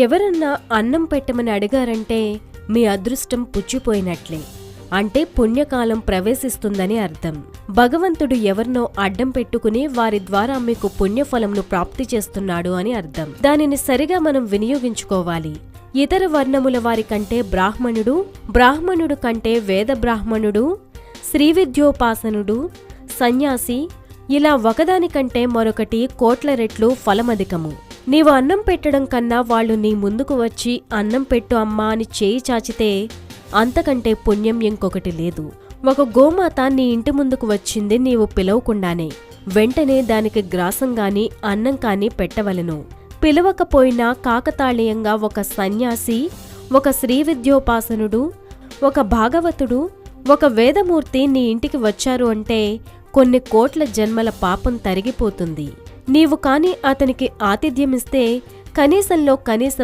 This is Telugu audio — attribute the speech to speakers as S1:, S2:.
S1: ఎవరన్నా అన్నం పెట్టమని అడిగారంటే మీ అదృష్టం పుచ్చిపోయినట్లే. అంటే పుణ్యకాలం ప్రవేశిస్తుందని అర్థం. భగవంతుడు ఎవరినో అడ్డం పెట్టుకుని వారి ద్వారా మీకు పుణ్యఫలంను ప్రాప్తి చేస్తున్నాడు అని అర్థం. దానిని సరిగా మనం వినియోగించుకోవాలి. ఇతర వర్ణముల వారి కంటే బ్రాహ్మణుడు కంటే వేద బ్రాహ్మణుడు, శ్రీవిద్యోపాసనుడు, సన్యాసి, ఇలా ఒకదానికంటే మరొకటి కోట్ల రెట్లు ఫలమధికము. నీవు అన్నం పెట్టడం కన్నా వాళ్ళు నీ ముందుకు వచ్చి అన్నం పెట్టు అమ్మా అని చేయి చాచితే అంతకంటే పుణ్యం ఇంకొకటి లేదు. ఒక గోమాత నీ ఇంటి ముందుకు వచ్చింది నీవు పిలవకుండానే. వెంటనే దానికి గ్రాసం గాని అన్నం కాని పెట్టవలెను. పిలవకపోయినా కాకతాళీయంగా ఒక సన్యాసి, ఒక శ్రీవిద్యోపాసనుడు, ఒక భాగవతుడు, ఒక వేదమూర్తి నీ ఇంటికి వచ్చారు అంటే కొన్ని కోట్ల జన్మల పాపం తరిగిపోతుంది. నీవు కాని అతనికి ఆతిథ్యమిస్తే కనీసంలో కనీసం